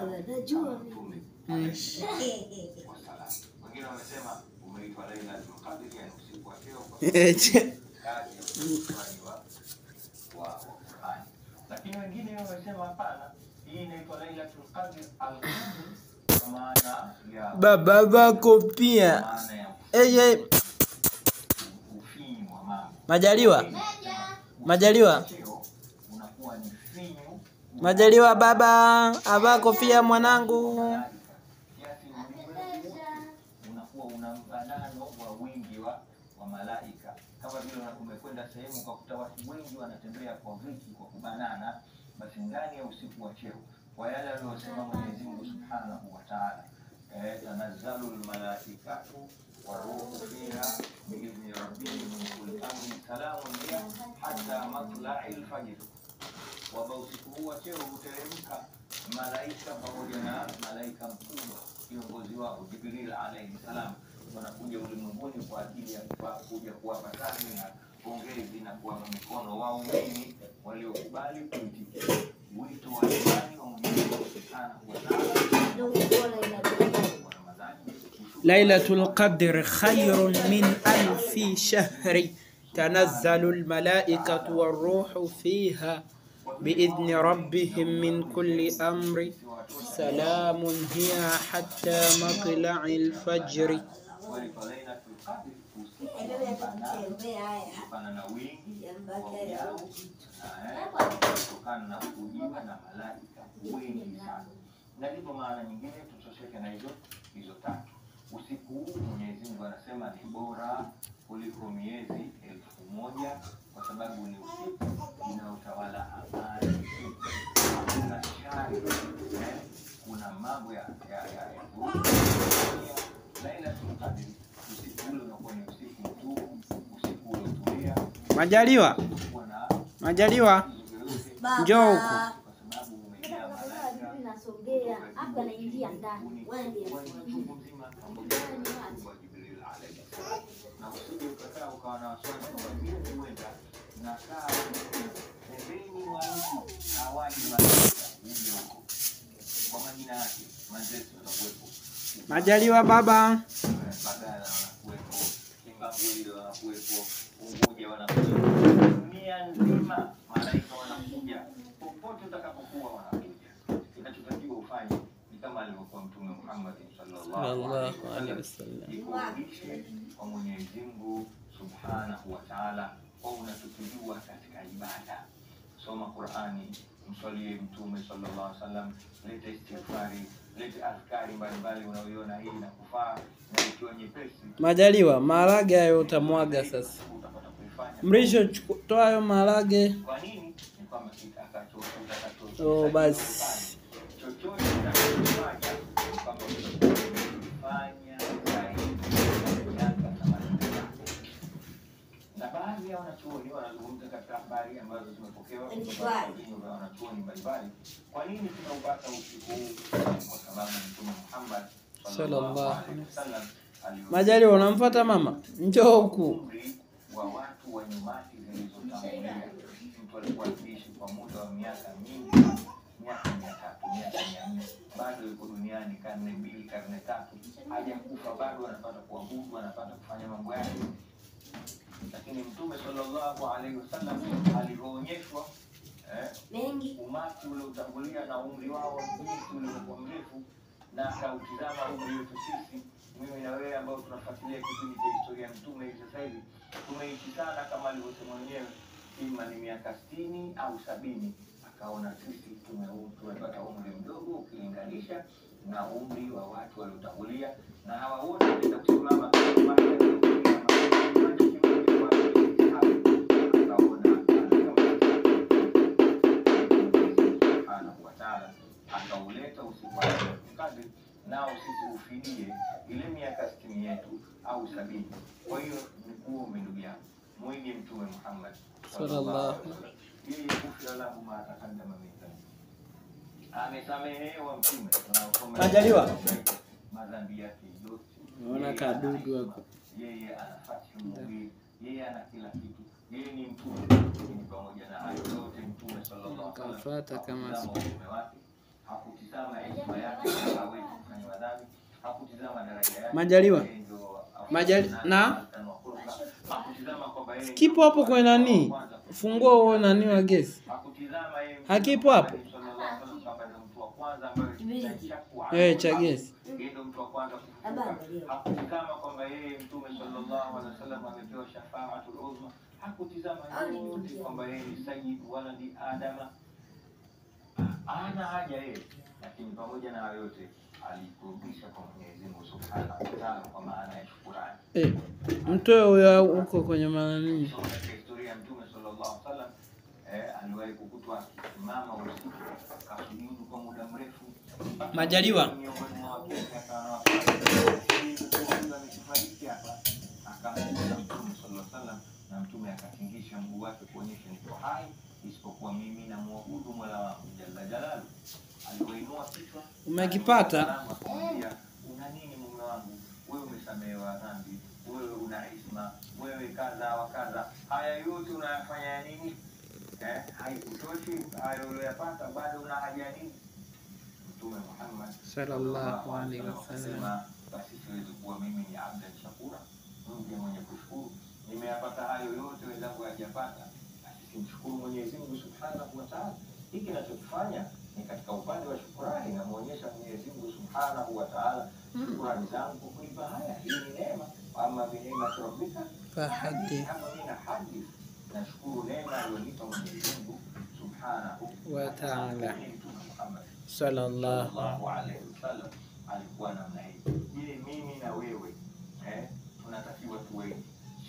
najua wengine wamesema umeitwa Lailatul Qadr yani usiku wa cheo kwa Qur'an. Lakini wengine wamesema hapana, hii inaitwa Lailatul Qadr al-Qadr kwa maana ya baba kopia Majaliwa baba aba kofia mwanangu. Unakuwa una mbanano wa wingi wa malaika. Kama vile umekwenda sehemu kwa kuta watu wengi wanatembea kwa viki kwa kubanana, basi ndani ya usiku wa cheo kwa yale aliyosema Mwenyezi Mungu Subhanahu wa Ta'ala, tanazzalu almalaikatu waruhu fiha biidhni rabbihim min kulli amrin salamun hiya hatta matla'il fajr. Kwa usiku huu wa cheo huteremka malaika pamoja na malaika mkubwa kiongozi wao Jibril alayhi salam, wanakuja ulimwenguni kwa ajili ya kuja kuwapa taarifa na pongezi na kuwapa mikono waumini waliokubali kuitikia wito wa imani wa Mwenyezi Mungu Subhanahu wa Ta'ala. Lailatul Qadr khayrun min alfi shahri tanazzalu almalaikatu waruhu fiha بإذن ربهم من كل أمر سلام هي حتى مطلع الفجر. Ndipo maana nyingine tutosheke na hizo tatu. Usiku huu Mwenyezi Mungu anasema ni bora kuliko miezi 1000 kwa sababu ni usiku unaotawala amani. Kuna shari, kuna mambo ya Lailatul Qadr. Usiku ule unakuwa ni usiku mtulivu, usiku uliotulia. Majaliwa njoo huko. nasogea hapa naingia ndani na usije ukakaa ukawa na wasiwasi kwamba mimi huenda nakaa pembeni mwa mtu hawaji malaika huyo huko kwa majina yake manzetu wanakuwepo Majaliwa baba Bagala wanakuwepo Kimbabuli wanakuwepo Unguja wanakuwepo dunia nzima malaika wanakuja popote utakapokuwa wanakuja. Kinachotakiwa ufanye ni kama alivyokuwa Mtume Muhammad sallallahu alaihi wasallam, ikuishe kwa Mwenyezi Mungu Subhanahu wa Ta'ala kwa unachotujua katika ibada. Soma Qur'ani, mswalie Mtume sallallahu alaihi wasallam, leta istighfari, leta azkari mbalimbali unaoiona hii na kufaa na ikiwa nyepesi. Majaliwa maharage hayo utamwaga sasa. Mrisho toa hayo maharage. Kwa nini? Ni kwamba kitakacho basi chochote utakachofanya kwamba fanya zaidi na baadhi ya wanachuoni wanazungumza katika habari ambazo zimepokewa kutoka kwa wanachuoni mbalimbali. Kwa nini tunaupata usiku huu? Kwa sababu Mtume Muhammad sallallahu alaihi wasallam Majaliwa unamfuata mama? Njoo huku. Wa watu wa nyumati zilizotangulia. Mtu alikuwa akiishi kwa muda wa miaka mingi, miaka 300, miaka 400, bado yuko duniani karne 2, karne 3, hajakufa bado anapata kuabudu, anapata kufanya mambo yake. Lakini Mtume sallallahu alaihi wasallam alionyeshwa mengi umati ule utangulia na umri wao jinsi ulivyokuwa mrefu, na akautizama umri wetu sisi, mimi na wewe ambao tunafuatilia kipindi cha historia ya Mtume hivi sasa hivi, tumeishi sana kama alivyosema mwenyewe, ima ni miaka 60 au 70. Akaona sisi tumepata umri mdogo ukilinganisha na umri wa watu waliotangulia, na hawa wote wanaenda kusimama akauleta usiku wa Qadr, nao sisi ufidie ile miaka 60 yetu au 70. Kwa hiyo mkuu ndugu yangu mwige Mtume Muhammad sallallahu alaihi wasallam, yeye kufia lahu ma takandama min dhanbi, amesamehewa Mtume. Majaliwa madhambi yake yote. Unaona kadudu hapo. Yeye anafatia mubiri, yeye ana kila kitu, yeye ni Mtume. Ni pamoja na hayo yote Mtume sallallahu alaihi wasallam kafuata kama hakutizama heshima hakutizama daraja yake. Majaliwa. Na kipo hapo kwa nani? Fungua huo nani wa gesi. Hakipo hapo. Cha gesi. Ndio mtu wa kwanza kufufuka. Hakutizama kwamba yeye Mtume sallallahu alaihi wasallam amepewa shafaatul uzma. Hakutizama yote kwamba yeye ni sayyid wala ni Adama. Ana haja yeye, lakini pamoja na yote alikurudisha kwa Mwenyezi Mungu Subhanahu wa Ta'ala kwa maana ya shukrani. Mtoe huyo huko kwenye manani. Historia ya Mtume sallallahu alaihi wasallam aliwahi kukutwa mama usiku akasujudu kwa muda mrefu. Majaliwa. Akamwambia Mtume sallallahu alaihi wasallam na Mtume akatingisha mguu wake kuonyesha niko hai isipokuwa mimi na muabudu Mola wangu Jalla Jalalu. Alipoinua kichwa umekipata? Una nini mume wangu? Wewe umesamehewa dhambi, wewe una isma, wewe kadha wa kadha. Haya yote unayafanya ya nini? Haikutoshi hayo uliyopata, bado una haja nini? Mtume Muhammad sallallahu alaihi wasallam, basi siwezi kuwa mimi ni abdan shakura, mja mwenye kushukuru. Nimeyapata hayo yote wenzangu hajapata, basi simshukuru Mwenyezi Mungu Subhanahu wa Ta'ala. Hiki ninachokifanya ni katika upande wa shukrani, na muonyesha Mwenyezi Mungu Subhanahu wa Ta'ala shukrani zangu kwa kulipa haya. Hii ni neema, ama neema rabbika fahadith. Kama mimi na hadi nashukuru neema aliyonipa Mwenyezi Mungu Subhanahu wa Ta'ala. Muhammad sallallahu alaihi wasallam alikuwa namna hii. Je, mimi na wewe tunatakiwa tuwe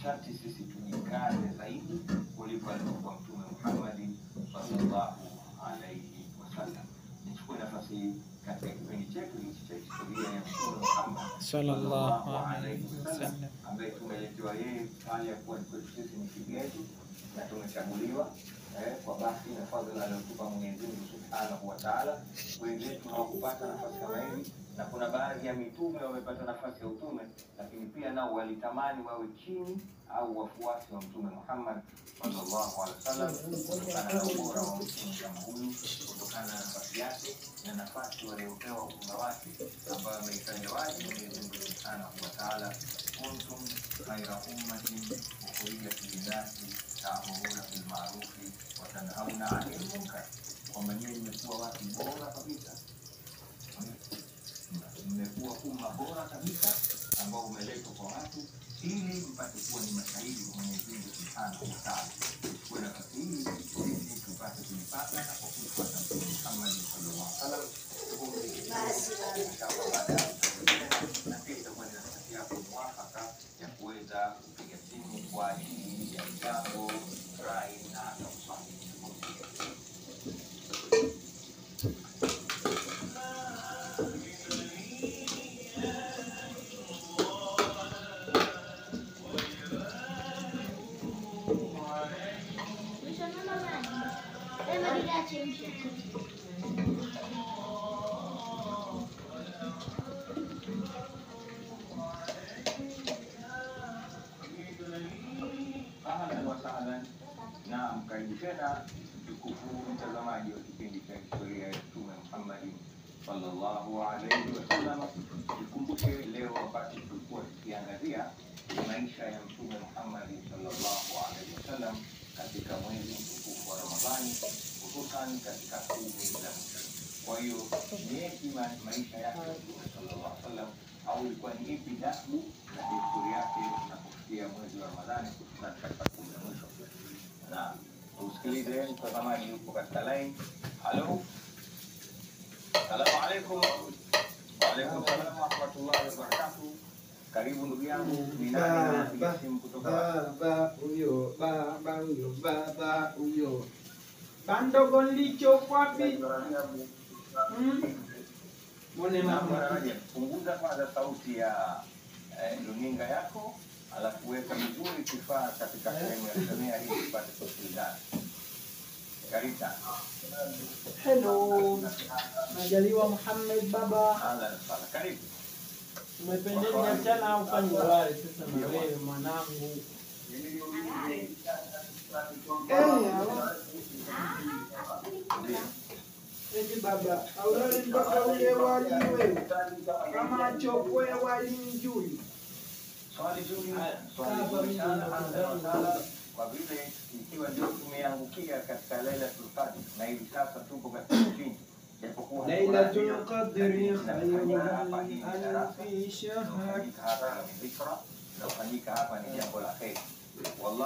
sharti sisi tujikaze zaidi kuliko alivyokuwa Mtume Muhammad sallallahu alaihi wasallam. Nichukue nafasi hii katika kipindi chetu hiki cha historia ya Mtume Muhammad sallallahu alaihi wasallam, ambaye tumeletewa yeye hali ya kuwa kwetu sisi ni kigezo na tumechaguliwa kwa basi na fadhila aliyotupa Mwenyezi Mungu Subhanahu wa Ta'ala. Wenzetu hawakupata nafasi kama hii, na kuna baadhi ya mitume wamepata nafasi ya utume, lakini pia nao walitamani wawe chini au wafuasi wa Mtume Muhammad sallallahu alaihi wasallam, kutokana na ubora wa mtume kama huyu, kutokana na nafasi yake na nafasi waliopewa umma wake ambayo ameitaja wazi Mwenyezi Mungu Subhanahu wa Ta'ala, kuntum khayra ummatin ukhrijat lin-nasi ta'muruna bil ma'rufi wa tanhauna 'anil munkar. Kwamba nyinyi mmekuwa watu bora kabisa, mmekuwa umma bora kabisa ambao umeletwa kwa watu ili mpate kuwa ni mashahidi kwa Mwenyezi Mungu Subhanahu wa Ta'ala. Kwa nafasi hii sisi tupate kulipata na kwa kufuata Mtume Muhammad sallallahu alaihi wasallam. Na pia itakuwa ni nafasi yako mwafaka ya kuweza kupiga simu kwa ajili ya mchango, rai na hata uswali. Naam, karibu tena mtukufu mtazamaji wa kipindi cha historia ya Mtume Muhammad sallallahu alaihi wasallam. Tukumbuke leo wakati tulikuwa tukiangazia maisha ya Mtume Muhammad sallallahu alaihi wasallam katika mwezi mtukufu wa Ramadhani, hususan katika kumi la mwisho. Kwa hiyo ni yapi maisha yake Mtume sallallahu alaihi wasallam, au ilikuwa ni ipi dabu na historia yake tunapofikia mwezi wa Ramadhani, hususan katika kumi la mwisho? Na usikilize mtazamaji yuko katika line. Halo, salamu alaikum. Wa alaikum salaam wa rahmatullahi wa barakatuh. Karibu ndugu yangu, ni nani anapiga simu kutoka? Baba huyo bandogo licho wapi? Mbona mama punguza kwanza sauti ya runinga yako, alafu weka vizuri kifaa katika sehemu ya kamera ili tupate kusikilizana. Karibu sana. Hello, Majaliwa Muhammad baba. Ala sala, karibu. Umependeza jana au fanya wale sasa na wewe mwanangu. Eti baba, aulali mpaka ule wali wewe. Kama achokwe wali mjui. Swali zuri, Hapa mimi kwa vile ikiwa ndio tumeangukia katika Lailatul Qadr na hivi sasa tupo katika kipindi japokuwa Lailatul Qadri khayrun min alfi shahr. hapa ni jambo la kheri. Wallahi